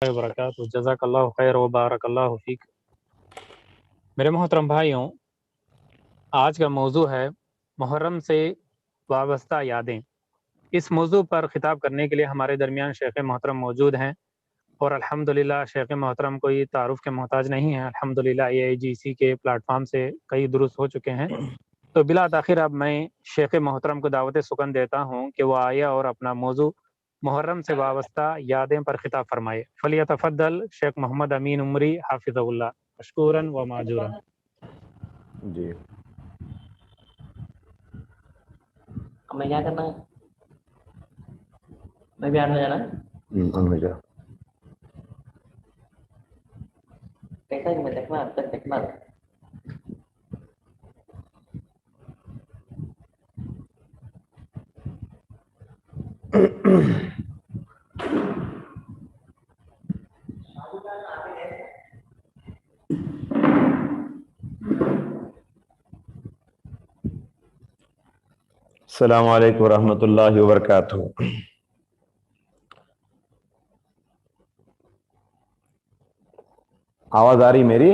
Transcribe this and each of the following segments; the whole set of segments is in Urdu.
وبرکاتہ جزاک اللہ خیر و بارک اللہ فیک۔ میرے محترم بھائیوں، آج کا موضوع ہے محرم سے وابستہ یادیں۔ اس موضوع پر خطاب کرنے کے لیے ہمارے درمیان شیخ محترم موجود ہیں، اور الحمدللہ شیخ محترم کوئی تعارف کے محتاج نہیں ہیں۔ الحمدللہ AIGC کے پلیٹ فارم سے کئی درست ہو چکے ہیں۔ تو بلا تاخیر اب میں شیخ محترم کو دعوت سکن دیتا ہوں کہ وہ آئے اور اپنا موضوع محرم سے وابستہ یادیں پر خطاب فرمائے۔ فلیتفضل شیخ محمد امین عمری حافظ اللہ مشکورا و معجورا۔ جی میں کیا کرنا ہے؟ میں بھی آنا جانا جا کیسا کہ میں دیکھنا اب تک دیکھنا السلام علیکم ورحمۃ اللہ وبرکاتہ۔ آواز آ رہی میری؟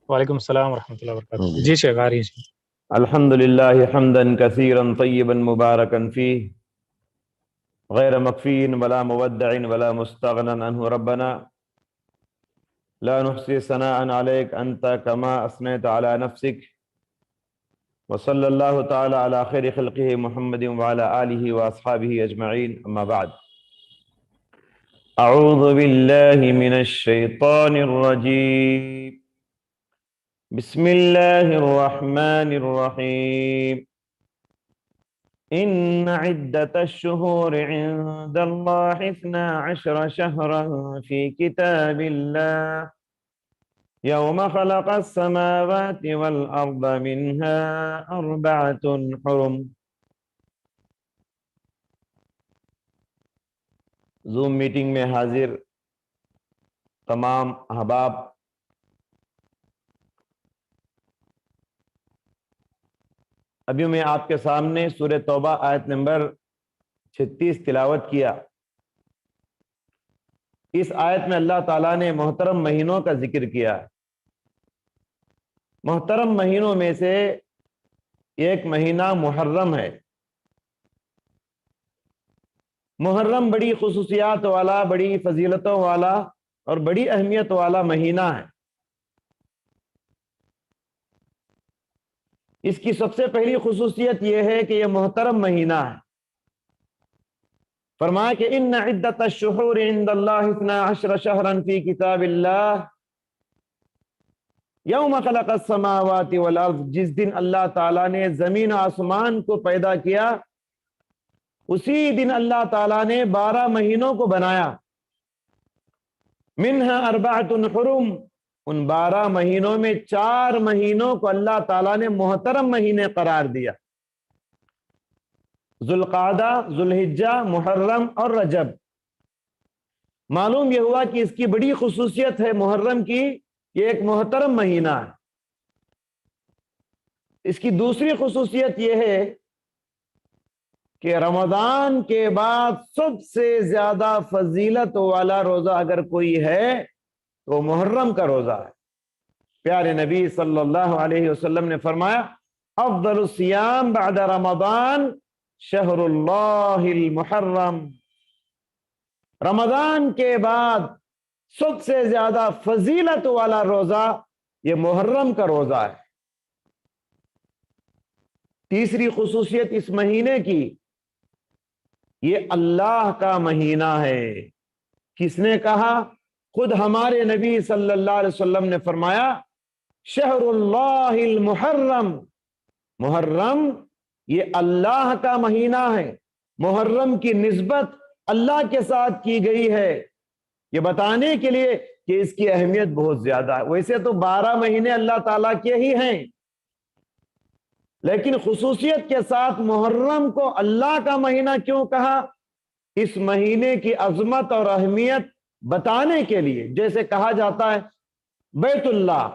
وعلیکم السلام ورحمۃ اللہ وبرکاتہ۔ جی شیخ آ رہی ہے۔ الحمد للہ حمدا کثیرا طیبا مبارکا فیہ غیر مکفی ولا مودع ولا مستغنا عنہ ربنا لا نحصی ثناء علیک انت کما اثنیت علی نفسک وصلی اللہ تعالی علی خیر خلقہ محمد وعلی آلہ واصحابہ اجمعین، اما بعد۔ اعوذ باللہ من الشیطان الرجیم، بسم اللہ الرحمن الرحیم۔ ان عدت الشہور عند اللہ 12 شہرا فی کتاب اللہ یوم خلق السماوات والارض منها 4 حرم۔ زوم میٹنگ میں حاضر تمام احباب، ابھی میں آپ کے سامنے سورہ توبہ آیت نمبر 36 تلاوت کیا۔ اس آیت میں اللہ تعالیٰ نے محترم مہینوں کا ذکر کیا۔ محترم مہینوں میں سے ایک مہینہ محرم ہے۔ محرم بڑی خصوصیات والا، بڑی فضیلتوں والا اور بڑی اہمیت والا مہینہ ہے۔ اس کی سب سے پہلی خصوصیت یہ ہے کہ یہ محترم مہینہ ہے۔ فرمایا کہ ان عدت الشہور عند اللہ 12 شہرا فی کتاب اللہ یوم خلق السماوات والارض، جس دن اللہ تعالیٰ نے زمین و آسمان کو پیدا کیا، اسی دن اللہ تعالیٰ نے 12 مہینوں کو بنایا۔ منہا 4 حرم، ان 12 مہینوں میں 4 مہینوں کو اللہ تعالیٰ نے محترم مہینے قرار دیا، ذوالقعدہ، ذوالحجہ، محرم اور رجب۔ معلوم یہ ہوا کہ اس کی بڑی خصوصیت ہے محرم کی، یہ ایک محترم مہینہ ہے۔ اس کی دوسری خصوصیت یہ ہے کہ رمضان کے بعد سب سے زیادہ فضیلت والا روزہ اگر کوئی ہے تو محرم کا روزہ ہے۔ پیارے نبی صلی اللہ علیہ وسلم نے فرمایا افضل الصیام بعد رمضان شہر اللہ المحرم، رمضان کے بعد سب سے زیادہ فضیلت والا روزہ یہ محرم کا روزہ ہے۔ تیسری خصوصیت اس مہینے کی، یہ اللہ کا مہینہ ہے۔ کس نے کہا؟ خود ہمارے نبی صلی اللہ علیہ وسلم نے فرمایا شہر اللہ المحرم، محرم یہ اللہ کا مہینہ ہے۔ محرم کی نسبت اللہ کے ساتھ کی گئی ہے، یہ بتانے کے لیے کہ اس کی اہمیت بہت زیادہ ہے۔ ویسے تو 12 مہینے اللہ تعالیٰ کے ہی ہیں، لیکن خصوصیت کے ساتھ محرم کو اللہ کا مہینہ کیوں کہا؟ اس مہینے کی عظمت اور اہمیت بتانے کے لیے۔ جیسے کہا جاتا ہے بیت اللہ،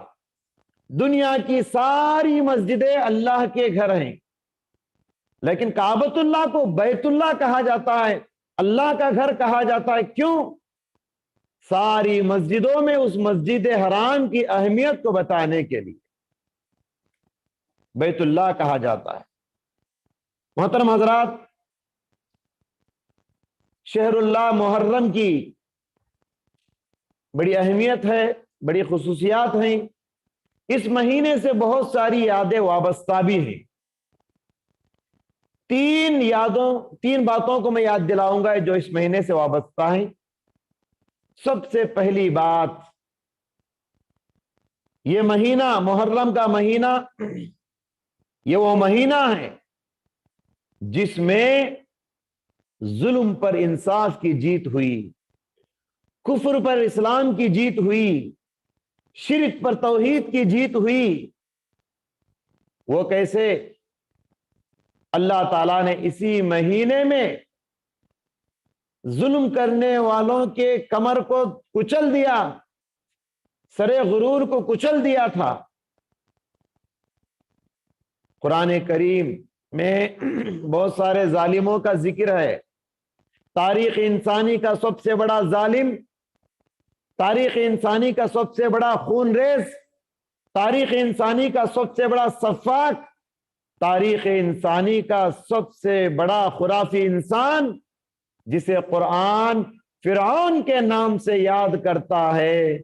دنیا کی ساری مسجدیں اللہ کے گھر ہیں، لیکن کعبۃ اللہ کو بیت اللہ کہا جاتا ہے، اللہ کا گھر کہا جاتا ہے۔ کیوں؟ ساری مسجدوں میں اس مسجد حرام کی اہمیت کو بتانے کے لیے بیت اللہ کہا جاتا ہے۔ محترم حضرات، شہر اللہ محرم کی بڑی اہمیت ہے، بڑی خصوصیات ہیں۔ اس مہینے سے بہت ساری یادیں وابستہ بھی ہیں۔ تین باتوں کو میں یاد دلاؤں گا جو اس مہینے سے وابستہ ہیں۔ سب سے پہلی بات، یہ مہینہ محرم کا مہینہ یہ وہ مہینہ ہے جس میں ظلم پر انصاف کی جیت ہوئی، کفر پر اسلام کی جیت ہوئی، شرک پر توحید کی جیت ہوئی۔ وہ کیسے؟ اللہ تعالیٰ نے اسی مہینے میں ظلم کرنے والوں کے کمر کو کچل دیا، سرے غرور کو کچل دیا تھا۔ قرآن کریم میں بہت سارے ظالموں کا ذکر ہے۔ تاریخ انسانی کا سب سے بڑا ظالم، تاریخ انسانی کا سب سے بڑا خون ریز، تاریخ انسانی کا سب سے بڑا سفاک، تاریخ انسانی کا سب سے بڑا خرافی انسان، جسے قرآن فرعون کے نام سے یاد کرتا ہے۔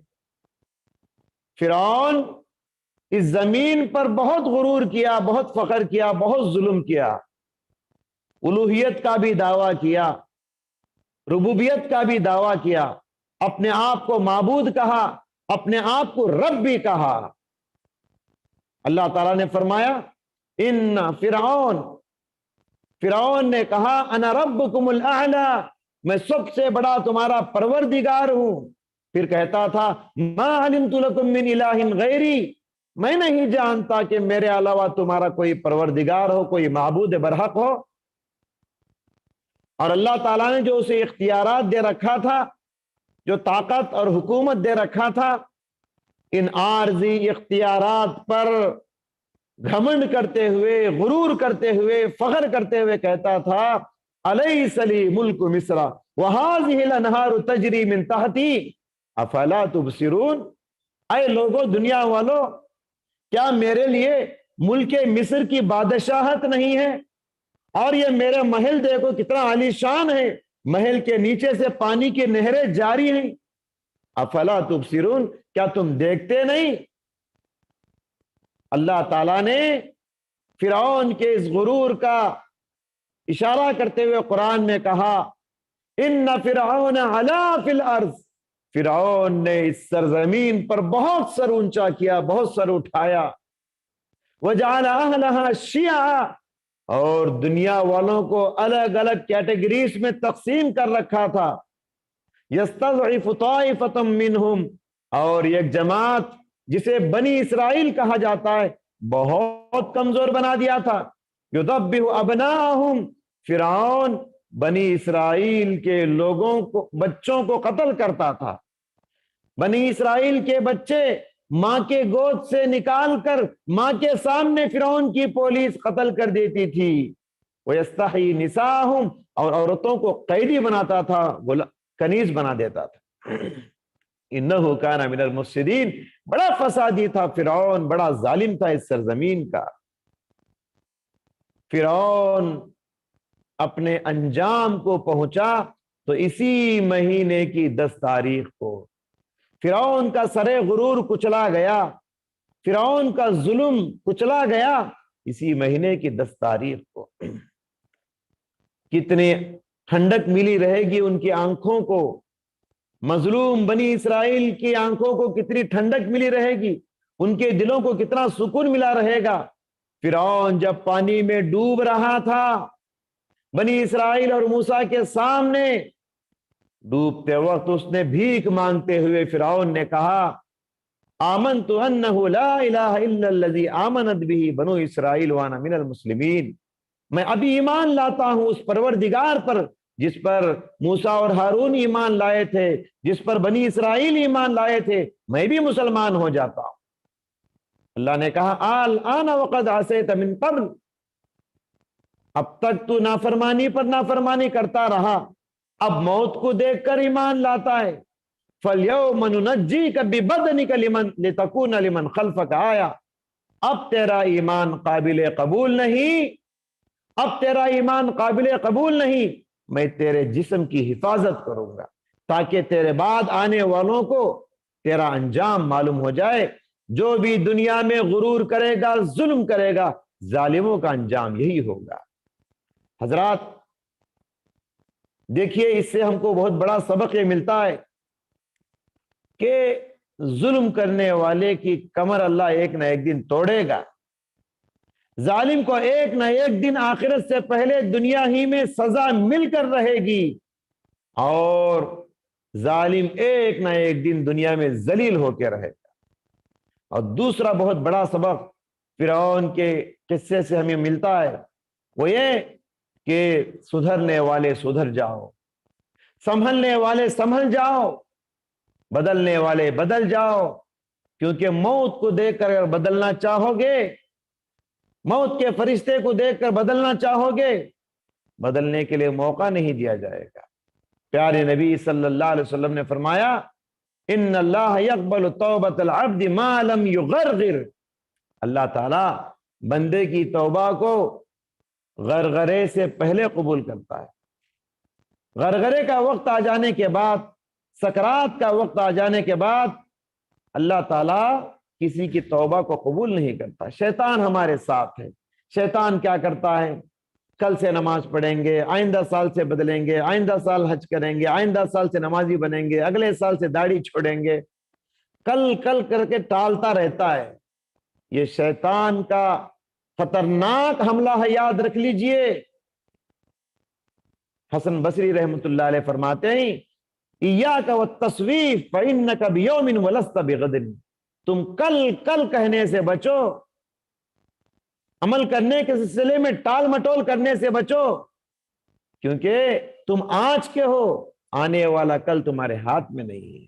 فرعون اس زمین پر بہت غرور کیا، بہت فخر کیا، بہت ظلم کیا، الوہیت کا بھی دعویٰ کیا، ربوبیت کا بھی دعویٰ کیا، اپنے آپ کو معبود کہا، اپنے آپ کو رب بھی کہا۔ اللہ تعالیٰ نے فرمایا ان فرعون نے کہا انا ربکم الاعلی، میں سب سے بڑا تمہارا پروردگار ہوں۔ پھر کہتا تھا ما علمت لکم من الہ غیری، میں نہیں جانتا کہ میرے علاوہ تمہارا کوئی پروردگار ہو، کوئی معبود برحق ہو۔ اور اللہ تعالیٰ نے جو اسے اختیارات دے رکھا تھا، جو طاقت اور حکومت دے رکھا تھا، ان عارضی اختیارات پر گھمنڈ کرتے ہوئے، غرور کرتے ہوئے، فخر کرتے ہوئے کہتا تھا الیس لی ملک مصر وہذہ الانہار تجری من تحتی افلا تبصرون۔ اے لوگو، دنیا والو، کیا میرے لیے ملک مصر کی بادشاہت نہیں ہے؟ اور یہ میرے محل دیکھو کتنا عالی شان ہے، محل کے نیچے سے پانی کی نہریں جاری ہیں۔ افلا تبصرون، کیا تم دیکھتے نہیں؟ اللہ تعالیٰ نے فرعون کے اس غرور کا اشارہ کرتے ہوئے قرآن میں کہا ان فرعون علا فی الارض، فرعون نے اس سرزمین پر بہت سر اونچا کیا، بہت سر اٹھایا۔ وجعل اہلہا شیعا، اور دنیا والوں کو الگ الگ کیٹیگریز میں تقسیم کر رکھا تھا۔ یستضعف طائفۃ منہم، اور ایک جماعت جسے بنی اسرائیل کہا جاتا ہے بہت کمزور بنا دیا تھا۔ یذبح ابناءہم، فرعون بنی اسرائیل کے لوگوں کو، بچوں کو قتل کرتا تھا۔ بنی اسرائیل کے بچے ماں کے گود سے نکال کر ماں کے سامنے فرعون کی پولیس قتل کر دیتی تھی۔ وَيَسْتَحْيِي نِسَاءَهُمْ، اور عورتوں کو قیدی بناتا تھا، کنیز بنا دیتا تھا۔ اِنَّهُ كَانَ مِنَ الْمُفْسِدِينَ، بڑا فسادی تھا فرعون، بڑا ظالم تھا اس سرزمین کا۔ فرعون اپنے انجام کو پہنچا تو اسی مہینے کی 10 تاریخ کو۔ فرعون کا سرے غرور کچلا گیا، فرعون کا ظلم کچلا گیا اسی مہینے کی 10 تاریخ کو۔ کتنی ٹھنڈک ملی رہے گی ان کی آنکھوں کو، مظلوم بنی اسرائیل کی آنکھوں کو کتنی ٹھنڈک ملی رہے گی، ان کے دلوں کو کتنا سکون ملا رہے گا۔ فرعون جب پانی میں ڈوب رہا تھا بنی اسرائیل اور موسیٰ کے سامنے، ڈوبتے وقت اس نے بھیک مانگتے ہوئے فرعون نے کہا آمنت انہ لا الہ الا الذی آمنت بہ بنو اسرائیل وانا من المسلمین، میں ابھی ایمان لاتا ہوں اس پروردگار پر جس پر موسیٰ اور ہارون ایمان لائے تھے، جس پر بنی اسرائیل ایمان لائے تھے، میں بھی مسلمان ہو جاتا ہوں۔ اللہ نے کہا الآن وقد عصیت من قبل، اب تک تو نافرمانی پر نافرمانی کرتا رہا، اب موت کو دیکھ کر ایمان لاتا ہے۔ فَالْيَوْمَ نُنَجِّيكَ بِبَدَنِكَ لِتَكُونَ لِمَنْ خَلْفَكَ آیَةً۔ اب تیرا ایمان قابل قبول نہیں، اب تیرا ایمان قابل قبول نہیں، میں تیرے جسم کی حفاظت کروں گا تاکہ تیرے بعد آنے والوں کو تیرا انجام معلوم ہو جائے۔ جو بھی دنیا میں غرور کرے گا، ظلم کرے گا، ظالموں کا انجام یہی ہوگا۔ حضرات دیکھیے، اس سے ہم کو بہت بڑا سبق یہ ملتا ہے کہ ظلم کرنے والے کی کمر اللہ ایک نہ ایک دن توڑے گا۔ ظالم کو ایک نہ ایک دن آخرت سے پہلے دنیا ہی میں سزا مل کر رہے گی، اور ظالم ایک نہ ایک دن دنیا میں ذلیل ہو کے رہے گا۔ اور دوسرا بہت بڑا سبق فرعون کے قصے سے ہمیں ملتا ہے، وہ یہ کہ سدھرنے والے سدھر جاؤ، سنبھلنے والے سنبھل جاؤ، بدلنے والے بدل جاؤ، کیونکہ موت کو دیکھ کر اگر بدلنا چاہو گے، موت کے فرشتے کو دیکھ کر بدلنا چاہو گے، بدلنے کے لیے موقع نہیں دیا جائے گا۔ پیارے نبی صلی اللہ علیہ وسلم نے فرمایا، ان اللہ یقبل توبۃ العبد ما لم یغرغر، اللہ تعالی بندے کی توبہ کو غرغرے سے پہلے قبول کرتا ہے۔ غرغرے کا وقت آ جانے کے بعد، سکرات کا وقت آ جانے کے بعد اللہ تعالیٰ کسی کی توبہ کو قبول نہیں کرتا۔ شیطان ہمارے ساتھ ہے۔ شیطان کیا کرتا ہے؟ کل سے نماز پڑھیں گے، آئندہ سال سے بدلیں گے، آئندہ سال حج کریں گے، آئندہ سال سے نمازی بنیں گے، اگلے سال سے داڑھی چھوڑیں گے، کل کل کر کے ٹالتا رہتا ہے۔ یہ شیطان کا خطرناک حملہ ہے، یاد رکھ لیجئے۔ حسن بصری رحمۃ اللہ علیہ فرماتے ہیں، ایاک والتسویف فإنک بیوم ولست بغد، تم کل کل کہنے سے بچو، عمل کرنے کے سلسلے میں ٹال مٹول کرنے سے بچو، کیونکہ تم آج کے ہو، آنے والا کل تمہارے ہاتھ میں نہیں ہے،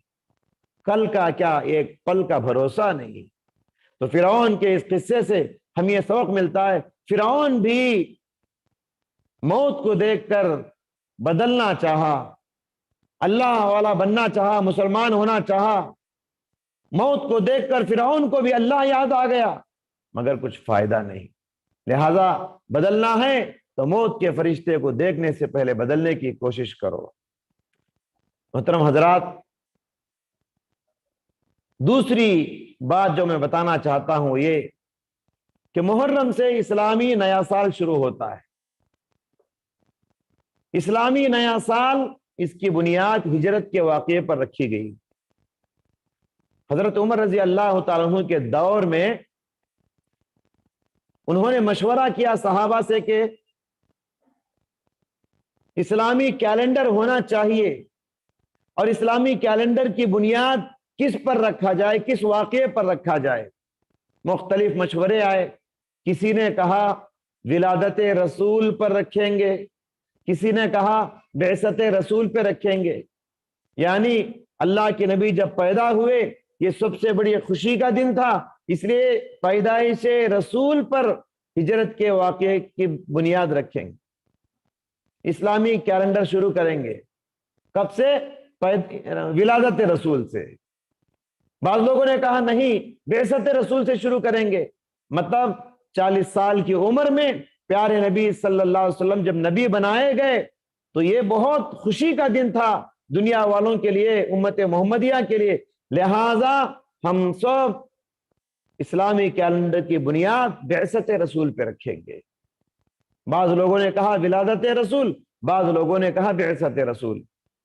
کل کا کیا ایک پل کا بھروسہ نہیں۔ تو فرعون کے اس قصے سے ہمیں یہ سبق ملتا ہے، فرعون بھی موت کو دیکھ کر بدلنا چاہا، اللہ والا بننا چاہا، مسلمان ہونا چاہا، موت کو دیکھ کر فرعون کو بھی اللہ یاد آ گیا، مگر کچھ فائدہ نہیں۔ لہذا بدلنا ہے تو موت کے فرشتے کو دیکھنے سے پہلے بدلنے کی کوشش کرو۔ محترم حضرات، دوسری بات جو میں بتانا چاہتا ہوں یہ کہ محرم سے اسلامی نیا سال شروع ہوتا ہے۔ اسلامی نیا سال، اس کی بنیاد ہجرت کے واقعے پر رکھی گئی۔ حضرت عمر رضی اللہ تعالیٰ عنہ کے دور میں انہوں نے مشورہ کیا صحابہ سے کہ اسلامی کیلنڈر ہونا چاہیے، اور اسلامی کیلنڈر کی بنیاد کس پر رکھا جائے، کس واقعے پر رکھا جائے۔ مختلف مشورے آئے، کسی نے کہا ولادت رسول پر رکھیں گے، کسی نے کہا بعثت رسول پہ رکھیں گے، یعنی اللہ کے نبی جب پیدا ہوئے یہ سب سے بڑی خوشی کا دن تھا، اس لیے پیدائش رسول پر ہجرت کے واقعے کی بنیاد رکھیں گے، اسلامی کیلنڈر شروع کریں گے۔ کب سے؟ ولادت رسول سے۔ بعض لوگوں نے کہا نہیں، بعثت رسول سے شروع کریں گے، مطلب 40 سال کی عمر میں پیارے نبی صلی اللہ علیہ وسلم جب نبی بنائے گئے تو یہ بہت خوشی کا دن تھا دنیا والوں کے لیے، امت محمدیہ کے لیے، لہذا ہم سب اسلامی کیلنڈر کی بنیاد بعثت رسول پہ رکھیں گے۔ بعض لوگوں نے کہا ولادت رسول، بعض لوگوں نے کہا بعثت رسول۔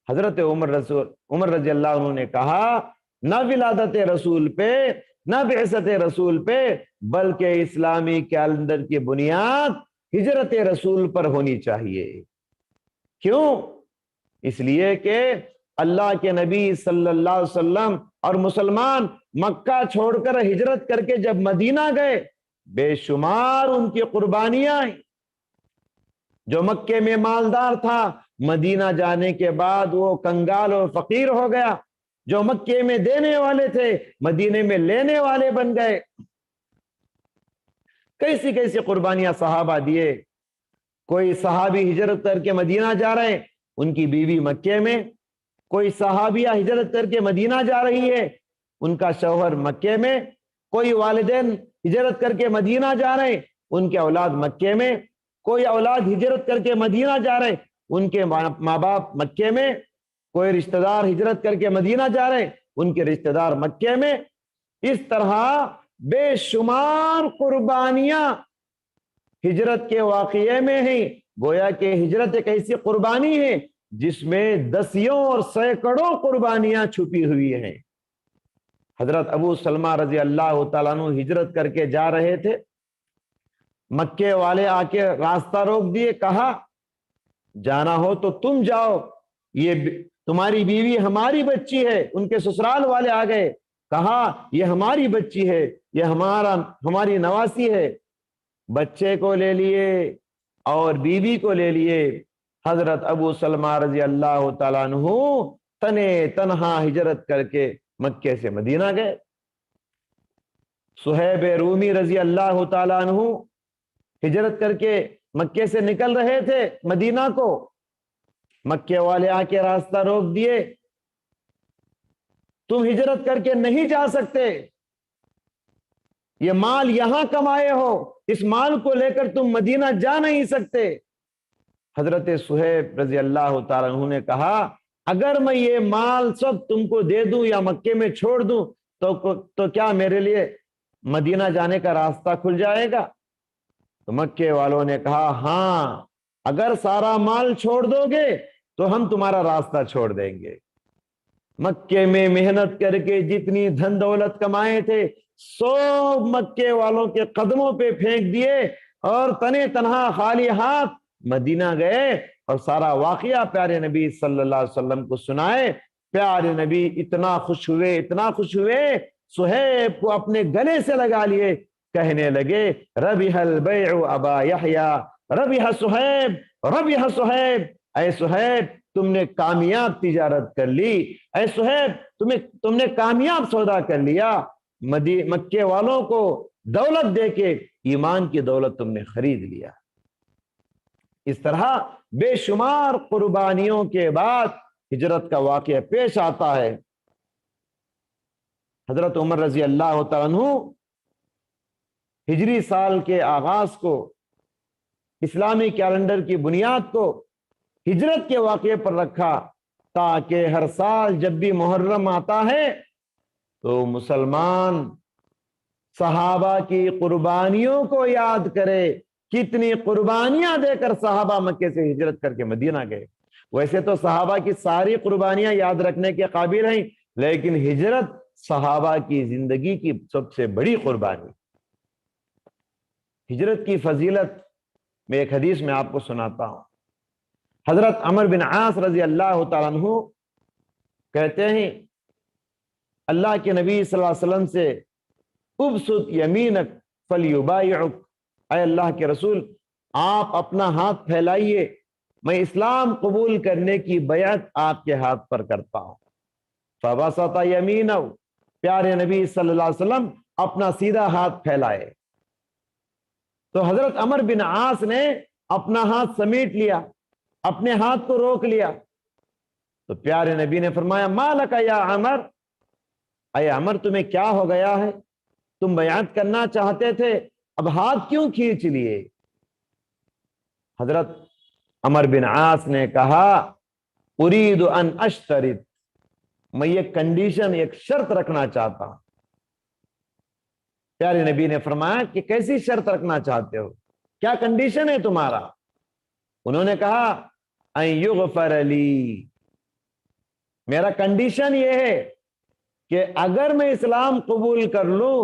حضرت عمر رضی اللہ عنہ نے کہا نہ ولادت رسول پہ نہ بعثت رسول پہ، بلکہ اسلامی کیلنڈر کی بنیاد ہجرت رسول پر ہونی چاہیے۔ کیوں؟ اس لیے کہ اللہ کے نبی صلی اللہ علیہ وسلم اور مسلمان مکہ چھوڑ کر ہجرت کر کے جب مدینہ گئے، بے شمار ان کی قربانیاں آئیں۔ جو مکے میں مالدار تھا، مدینہ جانے کے بعد وہ کنگال اور فقیر ہو گیا، جو مکے میں دینے والے تھے مدینے میں لینے والے بن گئے۔ کیسی کیسی قربانیاں صحابہ دیے۔ کوئی صحابی ہجرت کر کے مدینہ جا رہے ہیں، ان کی بیوی مکے میں، کوئی صحابیہ ہجرت کر کے مدینہ جا رہی ہے، ان کا شوہر مکے میں، کوئی والدین ہجرت کر کے مدینہ جا رہے ہیں، ان کے اولاد مکے میں، کوئی اولاد ہجرت کر کے مدینہ جا رہے ہیں، ان کے ماں باپ مکے میں، کوئی رشتہ دار ہجرت کر کے مدینہ جا رہے ہیں، ان کے رشتہ دار مکے میں۔ اس طرح بے شمار قربانیاں ہجرت کے واقعے میں ہیں۔ گویا کہ ہجرت ایک ایسی قربانی ہے جس میں دسیوں اور سینکڑوں قربانیاں چھپی ہوئی ہیں۔ حضرت ابو سلمہ رضی اللہ تعالیٰ عنہ ہجرت کر کے جا رہے تھے، مکے والے آ کے راستہ روک دیے، کہا جانا ہو تو تم جاؤ، یہ تمہاری بیوی ہماری بچی ہے۔ ان کے سسرال والے آ گئے، کہا یہ ہماری بچی ہے، یہ ہماری نواسی ہے۔ بچے کو لے لیے اور بیوی کو لے لیے، حضرت ابو سلمہ رضی اللہ تعالیٰ عنہ تنے تنہا ہجرت کر کے مکے سے مدینہ گئے۔ صہیب رومی رضی اللہ تعالیٰ عنہ ہجرت کر کے مکے سے نکل رہے تھے مدینہ کو، مکے والے آ کے راستہ روک دیے، تم ہجرت کر کے نہیں جا سکتے، یہ مال یہاں کمائے ہو، اس مال کو لے کر تم مدینہ جا نہیں سکتے۔ حضرت صہیب رضی اللہ تعالیٰ عنہ نے کہا اگر میں یہ مال سب تم کو دے دوں یا مکے میں چھوڑ دوں تو کیا میرے لیے مدینہ جانے کا راستہ کھل جائے گا؟ تو مکے والوں نے کہا ہاں، اگر سارا مال چھوڑ دو گے تو ہم تمہارا راستہ چھوڑ دیں گے۔ مکے میں محنت کر کے جتنی دھن دولت کمائے تھے سب مکے والوں کے قدموں پہ پھینک دیے اور تنے تنہا خالی ہاتھ مدینہ گئے، اور سارا واقعہ پیارے نبی صلی اللہ علیہ وسلم کو سنائے۔ پیارے نبی اتنا خوش ہوئے صہیب کو اپنے گلے سے لگا لیے، کہنے لگے ربح البیع ابا یحییٰ، ربح صہیب، ربح صہیب، اے صہیب تم نے کامیاب تجارت کر لی، اے صہیب تم نے کامیاب سودا کر لیا، مکے والوں کو دولت دے کے ایمان کی دولت تم نے خرید لیا۔ اس طرح بے شمار قربانیوں کے بعد ہجرت کا واقعہ پیش آتا ہے۔ حضرت عمر رضی اللہ تعالیٰ عنہ ہجری سال کے آغاز کو، اسلامی کیلنڈر کی بنیاد کو ہجرت کے واقعے پر رکھا تاکہ ہر سال جب بھی محرم آتا ہے تو مسلمان صحابہ کی قربانیوں کو یاد کرے، کتنی قربانیاں دے کر صحابہ مکے سے ہجرت کر کے مدینہ گئے۔ ویسے تو صحابہ کی ساری قربانیاں یاد رکھنے کے قابل ہیں، لیکن ہجرت صحابہ کی زندگی کی سب سے بڑی قربانی۔ ہجرت کی فضیلت میں ایک حدیث میں آپ کو سناتا ہوں۔ حضرت عمر بن عاص رضی اللہ تعالیٰ عنہ کہتے ہیں اللہ کے نبی صلی اللہ علیہ وسلم سے ابسط یمینک فلیبایعک، اے اللہ کے رسول آپ اپنا ہاتھ پھیلائیے، میں اسلام قبول کرنے کی بیعت آپ کے ہاتھ پر کرتا ہوں۔ فبسط یمینہ، پیارے نبی صلی اللہ علیہ وسلم اپنا سیدھا ہاتھ پھیلائے تو حضرت عمر بن عاص نے اپنا ہاتھ سمیٹ لیا، اپنے ہاتھ کو روک لیا، تو پیارے نبی نے فرمایا ما لک یا عمر، اے عمر تمہیں کیا ہو گیا ہے؟ تم بیعت کرنا چاہتے تھے، اب ہاتھ کیوں کھینچ لیے؟ حضرت عمر بن عاص نے کہا ارید ان اشترط، میں یہ کنڈیشن، ایک شرط رکھنا چاہتا ہوں۔ پیارے نبی نے فرمایا کہ کیسی شرط رکھنا چاہتے ہو، کیا کنڈیشن ہے تمہارا؟ انہوں نے کہا ان یغفر لی، میرا کنڈیشن یہ ہے کہ اگر میں اسلام قبول کر لوں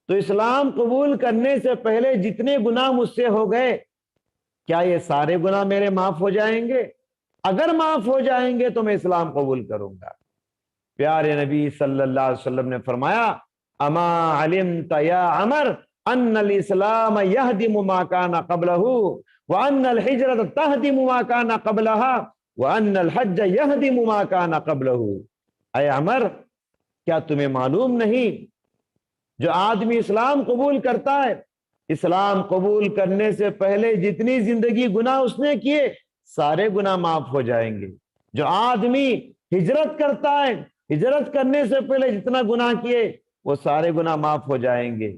تو اسلام قبول کرنے سے پہلے جتنے گناہ مجھ سے ہو گئے کیا یہ سارے گناہ میرے معاف ہو جائیں گے؟ اگر معاف ہو جائیں گے تو میں اسلام قبول کروں گا۔ پیارے نبی صلی اللہ علیہ وسلم نے فرمایا اما علمت یا عمر ان الاسلام یہدم ما کان قبلہ وان الحجرۃ تہدم ما کان قبلہا وان الحج یہدم ما کان قبلہ۔ اے عمر کیا تمہیں معلوم نہیں جو آدمی اسلام قبول کرتا ہے، اسلام قبول کرنے سے پہلے جتنی زندگی گناہ اس نے کیے سارے گناہ معاف ہو جائیں گے۔ جو آدمی ہجرت کرتا ہے، ہجرت کرنے سے پہلے جتنا گناہ کیے وہ سارے گناہ معاف ہو جائیں گے۔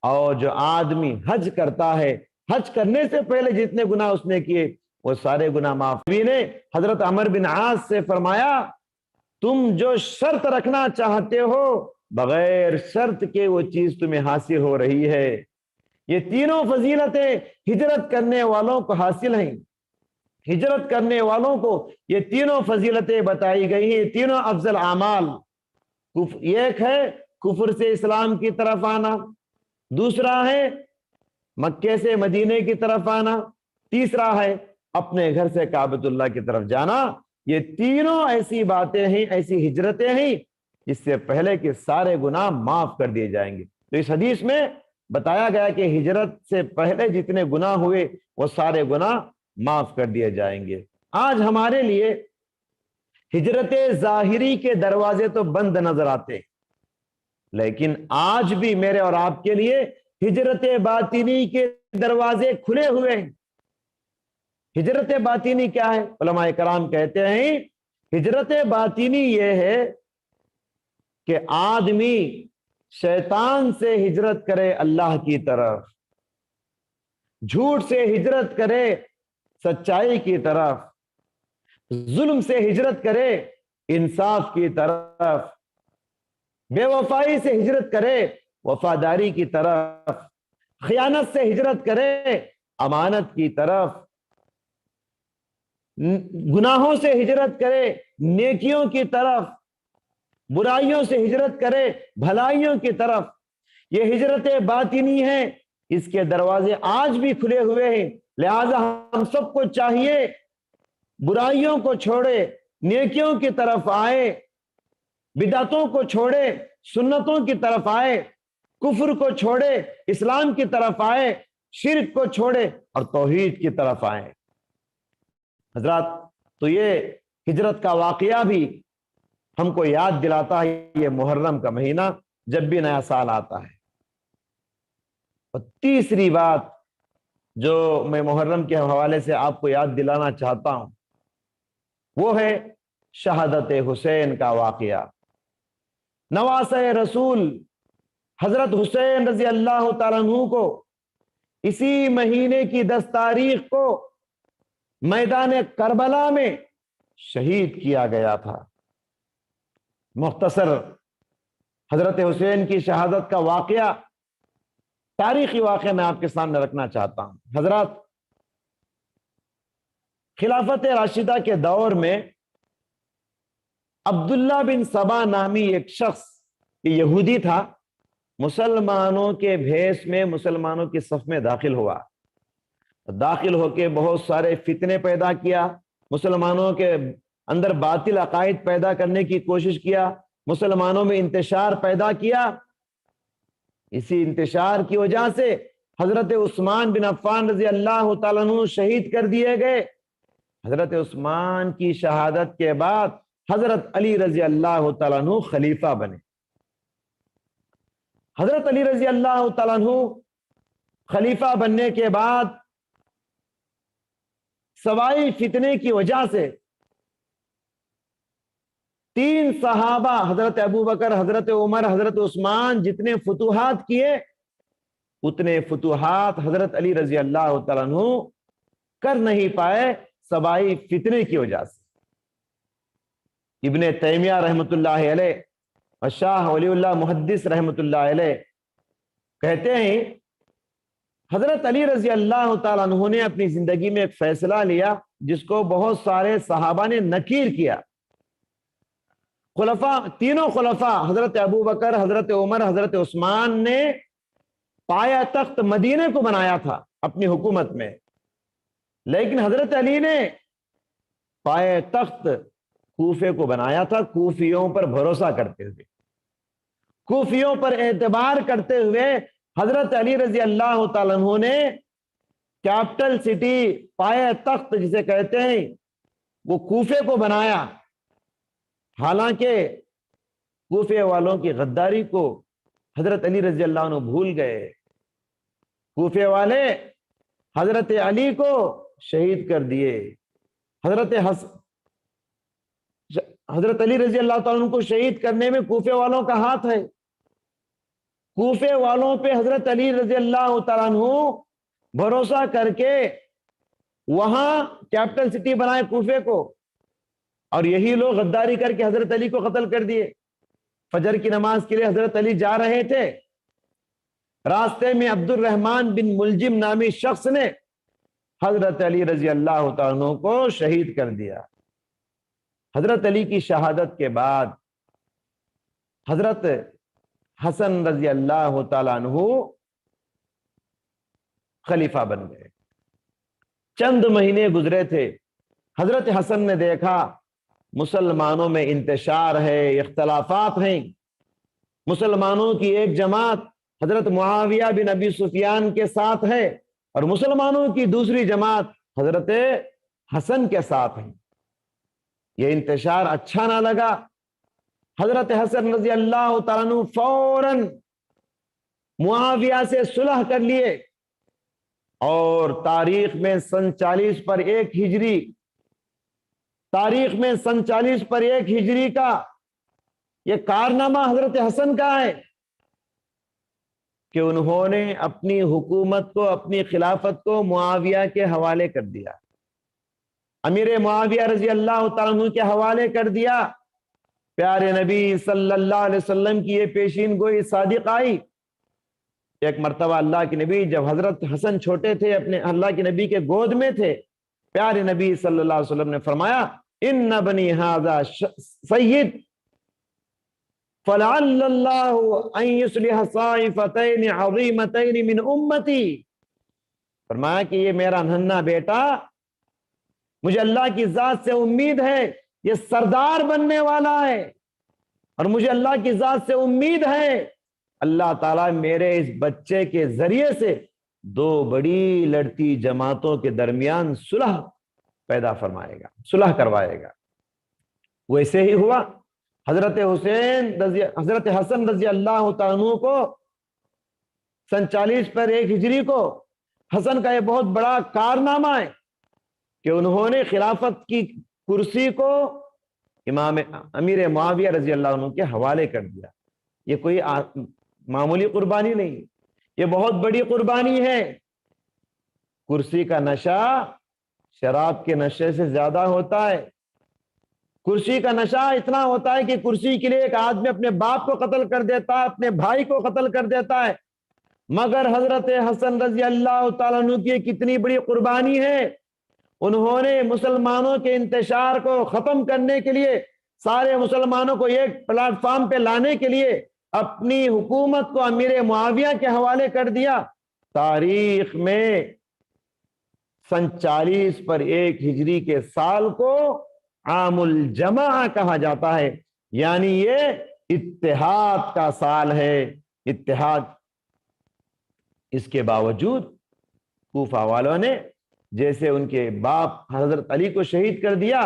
اور جو آدمی حج کرتا ہے، حج کرنے سے پہلے جتنے گناہ اس نے کیے وہ سارے گناہ معاف۔ نبی نے حضرت عمر بن عاص سے فرمایا تم جو شرط رکھنا چاہتے ہو بغیر شرط کے وہ چیز تمہیں حاصل ہو رہی ہے۔ یہ تینوں فضیلتیں ہجرت کرنے والوں کو حاصل ہیں، ہجرت کرنے والوں کو یہ تینوں فضیلتیں بتائی گئی ہیں، تینوں افضل اعمال۔ ایک ہے کفر سے اسلام کی طرف آنا، دوسرا ہے مکے سے مدینے کی طرف آنا، تیسرا ہے اپنے گھر سے کعبۃ اللہ کی طرف جانا۔ یہ تینوں ایسی باتیں ہیں، ایسی ہجرتیں ہیں جس سے پہلے کے سارے گناہ معاف کر دیے جائیں گے۔ تو اس حدیث میں بتایا گیا کہ ہجرت سے پہلے جتنے گناہ ہوئے وہ سارے گناہ معاف کر دیے جائیں گے۔ آج ہمارے لیے ہجرت ظاہری کے دروازے تو بند نظر آتے، لیکن آج بھی میرے اور آپ کے لیے ہجرت باطنی کے دروازے کھلے ہوئے ہیں۔ ہجرت باطنی کیا ہے؟ علماء کرام کہتے ہیں ہجرت باطنی یہ ہے کہ آدمی شیطان سے ہجرت کرے اللہ کی طرف، جھوٹ سے ہجرت کرے سچائی کی طرف، ظلم سے ہجرت کرے انصاف کی طرف، بے وفائی سے ہجرت کرے وفاداری کی طرف، خیانت سے ہجرت کرے امانت کی طرف، گناہوں سے ہجرت کرے نیکیوں کی طرف، برائیوں سے ہجرت کرے بھلائیوں کی طرف۔ یہ ہجرت باطنی ہے، اس کے دروازے آج بھی کھلے ہوئے ہیں۔ لہذا ہم سب کو چاہیے برائیوں کو چھوڑے نیکیوں کی طرف آئے، بدعتوں کو چھوڑے سنتوں کی طرف آئے، کفر کو چھوڑے اسلام کی طرف آئے، شرک کو چھوڑے اور توحید کی طرف آئے۔ حضرات، تو یہ ہجرت کا واقعہ بھی ہم کو یاد دلاتا ہے یہ محرم کا مہینہ جب بھی نیا سال آتا ہے۔ اور تیسری بات جو میں محرم کے حوالے سے آپ کو یاد دلانا چاہتا ہوں وہ ہے شہادت حسین کا واقعہ۔ نواسہ رسول حضرت حسین رضی اللہ تعالیٰ عنہ کو اسی مہینے کی 10 تاریخ کو میدان کربلا میں شہید کیا گیا تھا۔ مختصر حضرت حسین کی شہادت کا واقعہ، تاریخی واقعہ میں آپ کے سامنے رکھنا چاہتا ہوں۔ حضرات، خلافت راشدہ کے دور میں عبداللہ بن سبا نامی ایک شخص یہودی تھا، مسلمانوں کے بھیس میں مسلمانوں کی صف میں داخل ہوا، داخل ہو کے بہت سارے فتنے پیدا کیا، مسلمانوں کے اندر باطل عقائد پیدا کرنے کی کوشش کیا، مسلمانوں میں انتشار پیدا کیا۔ اسی انتشار کی وجہ سے حضرت عثمان بن عفان رضی اللہ تعالیٰ عنہ شہید کر دیے گئے۔ حضرت عثمان کی شہادت کے بعد حضرت علی رضی اللہ تعالیٰ عنہ خلیفہ بنے۔ حضرت علی رضی اللہ تعالیٰ عنہ خلیفہ بننے کے بعد سوائی فتنے کی وجہ سے 3 صحابہ حضرت ابوبکر، حضرت عمر، حضرت عثمان جتنے فتوحات کیے اتنے فتوحات حضرت علی رضی اللہ تعالیٰ عنہ کر نہیں پائے سوائی فتنے کی وجہ سے۔ ابن تیمیہ رحمۃ اللہ علیہ اور شاہ ولی اللہ محدث رحمۃ اللہ علیہ کہتے ہیں حضرت علی رضی اللہ تعالیٰ عنہ نے اپنی زندگی میں ایک فیصلہ لیا جس کو بہت سارے صحابہ نے نکیر کیا۔ تینوں خلفاء حضرت ابوبکر، حضرت عمر، حضرت عثمان نے پایا تخت مدینے کو بنایا تھا اپنی حکومت میں، لیکن حضرت علی نے پایا تخت کوفے کو بنایا تھا، کوفیوں پر بھروسہ کرتے ہوئے، کوفیوں پر اعتبار کرتے ہوئے حضرت علی رضی اللہ تعالیٰ عنہ نے کیپٹل سٹی پایا تخت جسے کہتے ہیں وہ کوفے کو بنایا۔ حالانکہ کوفے والوں کی غداری کو حضرت علی رضی اللہ عنہ بھول گئے، کوفے والے حضرت علی کو شہید کر دیے۔ حضرت علی رضی اللہ تعالیٰ عنہ کو شہید کرنے میں کوفے والوں کا ہاتھ ہے. کوفے والوں پہ حضرت علی رضی اللہ تعالیٰ عنہ بھروسہ کر کے وہاں کیپٹل سٹی بنائے کوفے کو، اور یہی لوگ غداری کر کے حضرت علی کو قتل کر دیے. فجر کی نماز کے لیے حضرت علی جا رہے تھے، راستے میں عبد الرحمن بن ملجم نامی شخص نے حضرت علی رضی اللہ تعالیٰ عنہ کو شہید کر دیا. حضرت علی کی شہادت کے بعد حضرت حسن رضی اللہ تعالیٰ عنہ خلیفہ بن گئے. چند مہینے گزرے تھے، حضرت حسن نے دیکھا مسلمانوں میں انتشار ہے، اختلافات ہیں. مسلمانوں کی ایک جماعت حضرت معاویہ بن ابی سفیان کے ساتھ ہے، اور مسلمانوں کی دوسری جماعت حضرت حسن کے ساتھ ہے. یہ انتشار اچھا نہ لگا. حضرت حسن رضی اللہ تعالیٰ عنہ فوراً معاویہ سے صلح کر لیے، اور تاریخ میں سن 40 پر 1 ہجری، تاریخ میں سن 40 پر 1 ہجری کا یہ کارنامہ حضرت حسن کا ہے کہ انہوں نے اپنی حکومت کو، اپنی خلافت کو معاویہ کے حوالے کر دیا، امیر معاویہ رضی اللہ تعالیٰ عنہ کے حوالے کر دیا. پیارے نبی صلی اللہ علیہ وسلم کی یہ پیشین گوئی صادق آئی. ایک مرتبہ اللہ کے نبی جب حضرت حسن چھوٹے تھے، اپنے اللہ کے نبی کے گود میں تھے، پیارے نبی صلی اللہ علیہ وسلم نے فرمایا ان بنی ھذا سید فلعل اللہ ان یصلح طائفتین عظیمتین من امتی. فرمایا کہ یہ میرا ننھا بیٹا، مجھے اللہ کی ذات سے امید ہے یہ سردار بننے والا ہے، اور مجھے اللہ کی ذات سے امید ہے اللہ تعالیٰ میرے اس بچے کے ذریعے سے 2 بڑی لڑتی جماعتوں کے درمیان صلح پیدا فرمائے گا، صلح کروائے گا. ویسے ہی ہوا. حضرت حسن رضی اللہ تعالیٰ عنہ کو سن 40 پر 1 ہجری کو حسن کا یہ بہت بڑا کارنامہ ہے کہ انہوں نے خلافت کی کرسی کو امام امیر معاویہ رضی اللہ عنہ کے حوالے کر دیا. یہ کوئی معمولی قربانی نہیں، یہ بہت بڑی قربانی ہے. کرسی کا نشہ شراب کے نشے سے زیادہ ہوتا ہے. کرسی کا نشہ اتنا ہوتا ہے کہ کرسی کے لیے ایک آدمی اپنے باپ کو قتل کر دیتا ہے، اپنے بھائی کو قتل کر دیتا ہے. مگر حضرت حسن رضی اللہ تعالیٰ عنہ کی کتنی بڑی قربانی ہے. انہوں نے مسلمانوں کے انتشار کو ختم کرنے کے لیے، سارے مسلمانوں کو ایک پلیٹ فارم پہ لانے کے لیے اپنی حکومت کو امیر معاویہ کے حوالے کر دیا. تاریخ میں سن 40 پر 1 ہجری کے سال کو عام الجمع کہا جاتا ہے، یعنی یہ اتحاد کا سال ہے، اتحاد. اس کے باوجود کوفہ والوں نے جیسے ان کے باپ حضرت علی کو شہید کر دیا،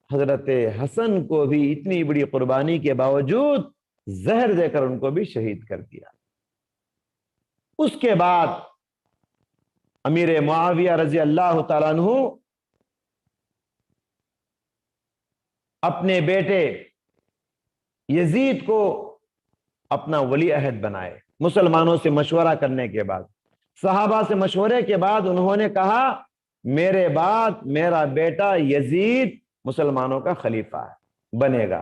حضرت حسن کو بھی اتنی بڑی قربانی کے باوجود زہر دے کر ان کو بھی شہید کر دیا. اس کے بعد امیر معاویہ رضی اللہ تعالیٰ عنہ اپنے بیٹے یزید کو اپنا ولی عہد بنائے. مسلمانوں سے مشورہ کرنے کے بعد، صحابہ سے مشورے کے بعد انہوں نے کہا میرے بعد میرا بیٹا یزید مسلمانوں کا خلیفہ ہے، بنے گا.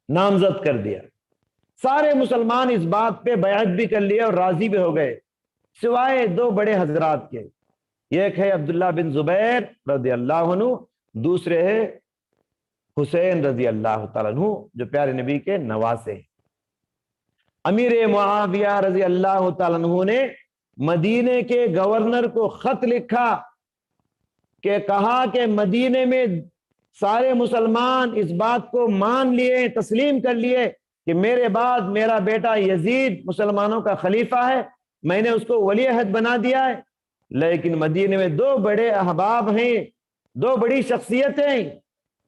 نامزد کر دیا. سارے مسلمان اس بات پہ بیعت بھی کر لیے اور راضی بھی ہو گئے، سوائے 2 بڑے حضرات کے. ایک ہے عبداللہ بن زبیر رضی اللہ عنہ، دوسرے ہے حسین رضی اللہ تعالیٰ عنہ جو پیارے نبی کے نواسے ہیں. امیر معاویہ رضی اللہ تعالیٰ عنہ نے مدینے کے گورنر کو خط لکھا کہ کہا کہ مدینے میں سارے مسلمان اس بات کو مان لیے، تسلیم کر لیے کہ میرے بعد میرا بیٹا یزید مسلمانوں کا خلیفہ ہے، میں نے اس کو ولی عہد بنا دیا ہے. لیکن مدینے میں 2 بڑے احباب ہیں، 2 بڑی شخصیتیں ہیں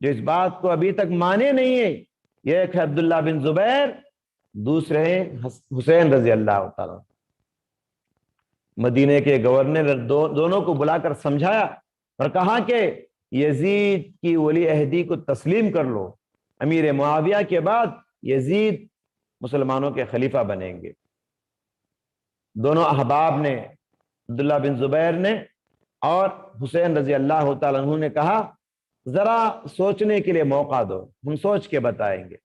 جو اس بات کو ابھی تک مانے نہیں ہیں. ایک ہے عبداللہ بن زبیر، دوسرے ہیں حسین رضی اللہ تعالیٰ. مدینے کے گورنر دونوں کو بلا کر سمجھایا اور کہا کہ یزید کی ولی عہدی کو تسلیم کر لو، امیر معاویہ کے بعد یزید مسلمانوں کے خلیفہ بنیں گے۔ دونوں احباب نے، عبداللہ بن زبیر نے اور حسین رضی اللہ تعالیٰ عنہ نے کہا ذرا سوچنے کے لیے موقع دو، ہم سوچ کے بتائیں گے۔